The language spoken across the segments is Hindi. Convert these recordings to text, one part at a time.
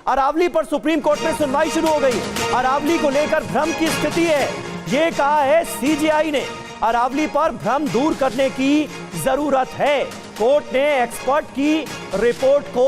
अरावली पर सुप्रीम कोर्ट में सुनवाई शुरू हो गई। अरावली को लेकर भ्रम की स्थिति है, ये कहा है सीजेआई ने। अरावली पर भ्रम दूर करने की जरूरत है। कोर्ट ने एक्सपर्ट की रिपोर्ट को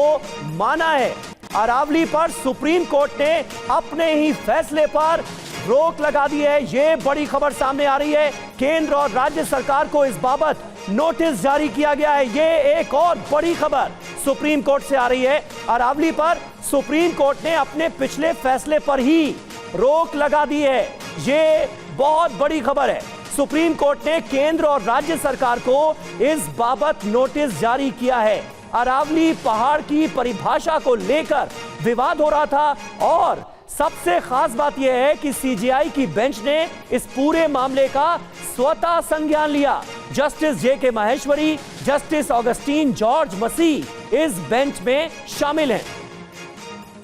माना है। अरावली पर सुप्रीम कोर्ट ने अपने ही फैसले पर रोक लगा दी है। ये बड़ी खबर सामने आ रही है। केंद्र और राज्य सरकार को इस बाबत नोटिस जारी किया गया है। ये एक और बड़ी खबर सुप्रीम कोर्ट से आ रही है। अरावली पर सुप्रीम कोर्ट ने अपने पिछले फैसले पर ही रोक लगा दी है। ये बहुत बड़ी खबर है। सुप्रीम कोर्ट ने केंद्र और राज्य सरकार को इस बाबत नोटिस जारी किया है। अरावली पहाड़ की परिभाषा को लेकर विवाद हो रहा था और सबसे खास बात यह है कि सीजेआई की बेंच ने इस पूरे मामले का स्वतः संज्ञान लिया। Justice J K. Maheshwari, justice Augustine George Masih इस बेंच में शामिल हैं।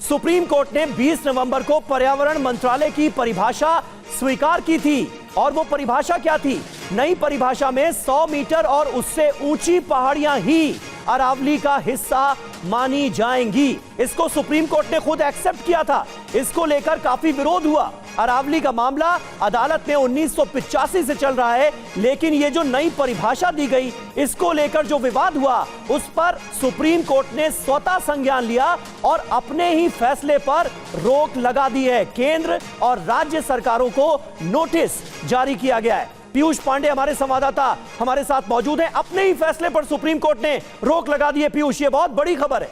सुप्रीम कोर्ट ने 20 नवंबर को पर्यावरण मंत्रालय की परिभाषा स्वीकार की थी और वो परिभाषा क्या थी? नई परिभाषा में 100 मीटर और उससे ऊंची पहाड़ियां ही अरावली का हिस्सा मानी जाएंगी। इसको सुप्रीम कोर्ट ने खुद एक्सेप्ट किया था। इसको लेकर काफी विरोध हुआ। अरावली का मामला अदालत में 1985 से चल रहा है, लेकिन ये जो नई परिभाषा दी गई, इसको लेकर जो विवाद हुआ, उस पर सुप्रीम कोर्ट ने स्वतः संज्ञान लिया और अपने ही फैसले पर रोक लगा दी है। केंद्र और राज्य सरकारों को नोटिस जारी किया गया है। पीयूष पांडे हमारे संवाददाता हमारे साथ मौजूद हैं। अपने ही फैसले पर सुप्रीम कोर्ट ने रोक लगा दी है। पीयूष, ये बहुत बड़ी खबर है।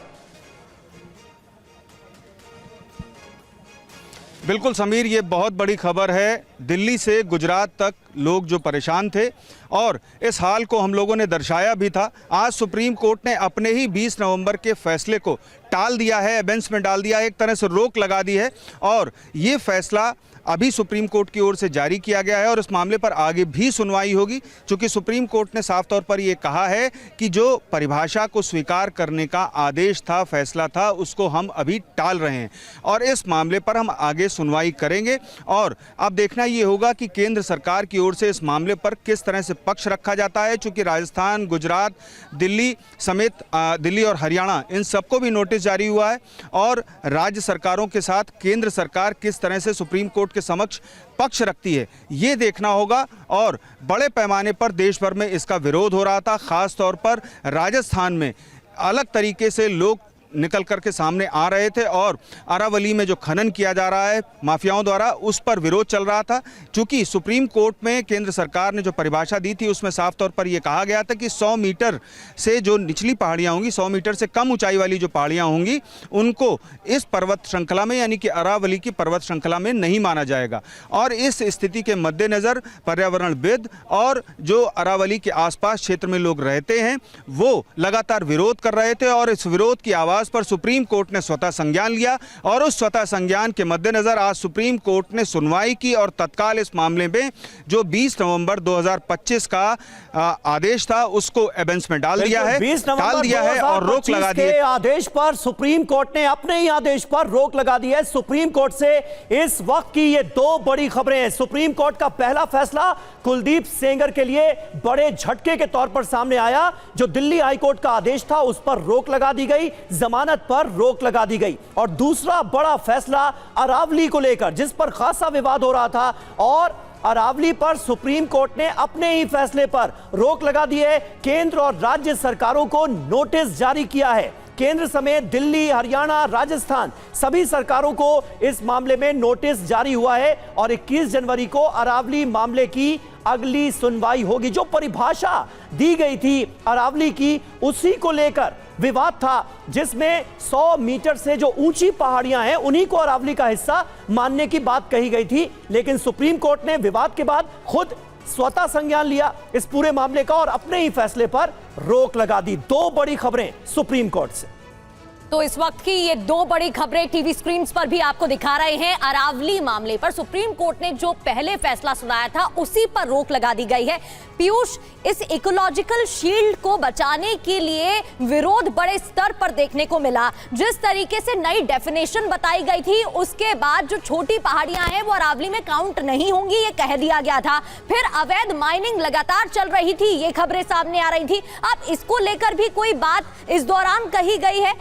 बिल्कुल समीर, ये बहुत बड़ी खबर है। दिल्ली से गुजरात तक लोग जो परेशान थे और इस हाल को हम लोगों ने दर्शाया भी था। आज सुप्रीम कोर्ट ने अपने ही 20 नवंबर के फैसले को टाल दिया है, बेंच में डाल दिया है, एक तरह से रोक लगा दी है और ये फैसला अभी सुप्रीम कोर्ट की ओर से जारी किया गया है और इस मामले पर आगे भी सुनवाई होगी। चूंकि सुप्रीम कोर्ट ने साफ तौर पर यह कहा है कि जो परिभाषा को स्वीकार करने का आदेश था, फैसला था, उसको हम अभी टाल रहे हैं और इस मामले पर हम आगे सुनवाई करेंगे। और अब देखना ये होगा कि केंद्र सरकार की ओर से इस मामले पर किस तरह से पक्ष रखा जाता है। चूंकि राजस्थान, गुजरात, दिल्ली समेत दिल्ली और हरियाणा, इन सबको भी नोटिस जारी हुआ है और राज्य सरकारों के साथ केंद्र सरकार किस तरह से सुप्रीम कोर्ट के समक्ष पक्ष रखती है, ये देखना होगा। और बड़े पैमाने पर देश भर में इसका विरोध हो रहा था। खास तौर पर राजस्थान में अलग तरीके से लोग निकल करके सामने आ रहे थे और अरावली में जो खनन किया जा रहा है माफियाओं द्वारा, उस पर विरोध चल रहा था। चूंकि सुप्रीम कोर्ट में केंद्र सरकार ने जो परिभाषा दी थी, उसमें साफ तौर पर यह कहा गया था कि 100 मीटर से जो निचली पहाड़ियां होंगी, 100 मीटर से कम ऊंचाई वाली जो पहाड़ियां होंगी, उनको इस पर्वत श्रृंखला में, यानी कि अरावली की पर्वत श्रृंखला में नहीं माना जाएगा। और इस स्थिति के मद्देनजर पर्यावरणविद और जो अरावली के आसपास क्षेत्र में लोग रहते हैं, वो लगातार विरोध कर रहे थे और इस विरोध की आवाज पर सुप्रीम कोर्ट ने स्वतः संज्ञान लिया और उस स्वतः संज्ञान के मद्देनजर आज सुप्रीम कोर्ट ने सुनवाई की और तत्काल इस मामले में जो 20 नवंबर 2025 का आदेश था, उसको बेंच में डाल दिया है और रोक लगा दी है। आदेश पर सुप्रीम कोर्ट ने अपने ही आदेश पर रोक लगा दी है। सुप्रीम कोर्ट से इस वक्त की ये दो बड़ी खबरें हैं। सुप्रीम कोर्ट का पहला फैसला कुलदीप सेंगर के लिए बड़े झटके के तौर पर सामने आया। जो दिल्ली हाईकोर्ट का आदेश था, उस पर रोक लगा दी गई, जमानत पर रोक लगा दी गई। और दूसरा बड़ा फैसला अरावली को लेकर, जिस पर खासा विवाद हो रहा था, और अरावली पर सुप्रीम कोर्ट ने अपने ही फैसले पर रोक लगा दी है। केंद्र और राज्य सरकारों को नोटिस जारी किया है। केंद्र समेत दिल्ली, हरियाणा, राजस्थान सभी सरकारों को इस मामले में नोटिस जारी हुआ है और 21 जनवरी को अरावली मामले की अगली सुनवाई होगी। जो परिभाषा दी गई थी अरावली की, उसी को लेकर विवाद था, जिसमें 100 मीटर से जो ऊंची पहाड़ियां हैं, उन्हीं को अरावली का हिस्सा मानने की बात कही गई थी। लेकिन सुप्रीम कोर्ट ने विवाद के बाद खुद स्वतः संज्ञान लिया इस पूरे मामले का और अपने ही फैसले पर रोक लगा दी। दो बड़ी खबरें सुप्रीम कोर्ट से। तो इस वक्त की ये दो बड़ी खबरें टीवी स्क्रीन पर भी आपको दिखा रहे हैं। अरावली मामले पर सुप्रीम कोर्ट ने जो पहले फैसला सुनाया था, उसी पर रोक लगा दी गई है। पीयूष, इस इकोलॉजिकल शील्ड को बचाने के लिए विरोध बड़े स्तर पर देखने को मिला। जिस तरीके से नई डेफिनेशन बताई गई थी, उसके बाद जो छोटी पहाड़ियां हैं वो अरावली में काउंट नहीं होंगी, ये कह दिया गया था। फिर अवैध माइनिंग लगातार चल रही थी, ये खबरें सामने आ रही थी। अब इसको लेकर भी कोई बात इस दौरान कही गई है?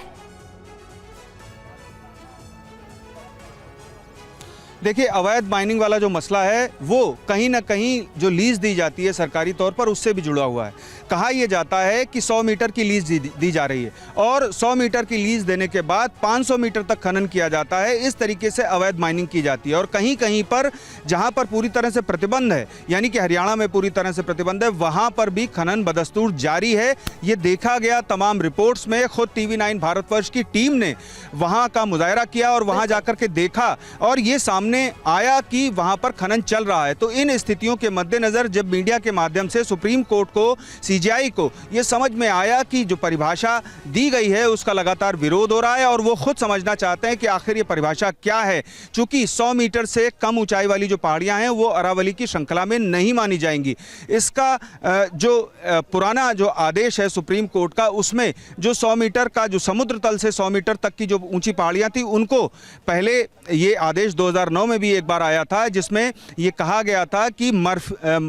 देखिए, अवैध माइनिंग वाला जो मसला है वो कहीं ना कहीं जो लीज दी जाती है सरकारी तौर पर उससे भी जुड़ा हुआ है। कहा यह जाता है कि 100 मीटर की लीज दी जा रही है और 100 मीटर की लीज देने के बाद 500 मीटर तक खनन किया जाता है। इस तरीके से अवैध माइनिंग की जाती है और कहीं कहीं पर जहां पर पूरी तरह से प्रतिबंध है, यानी कि हरियाणा में पूरी तरह से प्रतिबंध है, वहां पर भी खनन बदस्तूर जारी है। ये देखा गया तमाम रिपोर्ट्स में। खुद TV9 भारतवर्ष की टीम ने वहां का मुजाहरा किया और वहां जाकर के देखा और ये सामने आया कि वहां पर खनन चल रहा है। तो इन स्थितियों के मद्देनजर जब मीडिया के माध्यम से सुप्रीम कोर्ट को, CGI को ये समझ में आया कि जो परिभाषा दी गई है उसका लगातार विरोध हो रहा है और वो खुद समझना चाहते हैं कि आखिर ये परिभाषा क्या है। चूंकि 100 मीटर से कम ऊंचाई वाली जो पहाड़ियां हैं वो अरावली की श्रृंखला में नहीं मानी जाएंगी। इसका जो पुराना जो आदेश है सुप्रीम कोर्ट का, उसमें जो 100 मीटर का, जो समुद्र तल से 100 मीटर तक की जो ऊंची पहाड़ियां थी, उनको पहले ये आदेश 2009 में भी एक बार आया था जिसमें ये कहा गया था कि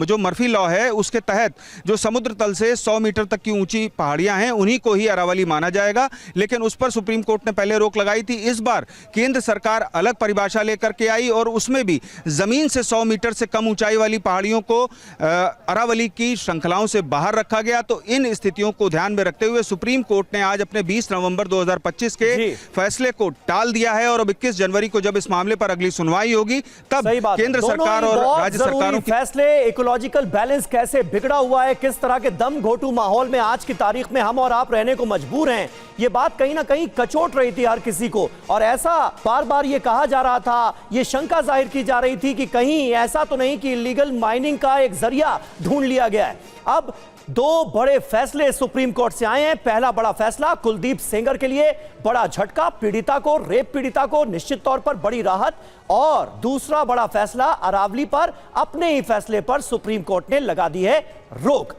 जो मर्फी लॉ है उसके तहत जो समुद्र तल से 100 मीटर तक की ऊंची पहाड़ियां हैं उन्हीं को ही अरावली माना जाएगा। लेकिन उस पर सुप्रीम कोर्ट ने पहले रोक लगाई थी। इस बार केंद्र सरकार अलग परिभाषा लेकर के आई और उसमें भी जमीन से 100 मीटर से कम ऊंचाई वाली पहाड़ियों को अरावली की श्रृंखलाओं से बाहर रखा गया। तो इन स्थितियों को ध्यान में रखते हुए सुप्रीम कोर्ट ने आज अपने 20 नवंबर 2025 के फैसले को टाल दिया है और अब 21 जनवरी को जब इस मामले पर अगली सुनवाई होगी तब केंद्र सरकार और राज्य सरकारों की फैसले। इकोलॉजिकल बैलेंस कैसे बिगड़ा हुआ है, किस तरह के दम घोटू माहौल में आज की तारीख में हम और आप रहने को मजबूर हैं, ये बात कहीं ना कहीं कचोट रही थी हर किसी को। और ऐसा बार बार ये कहा जा रहा था, ये शंका जाहिर की जा रही थी कि कहीं ऐसा तो नहीं कि इलीगल माइनिंग का एक जरिया ढूंढ लिया गया है। अब दो बड़े फैसले सुप्रीम कोर्ट से आए हैं। पहला बड़ा फैसला कुलदीप सेंगर के लिए बड़ा झटका, पीड़िता को, रेप पीड़िता को निश्चित तौर पर बड़ी राहत। और दूसरा बड़ा फैसला अरावली पर, अपने ही फैसले पर सुप्रीम कोर्ट ने लगा दी है रोक।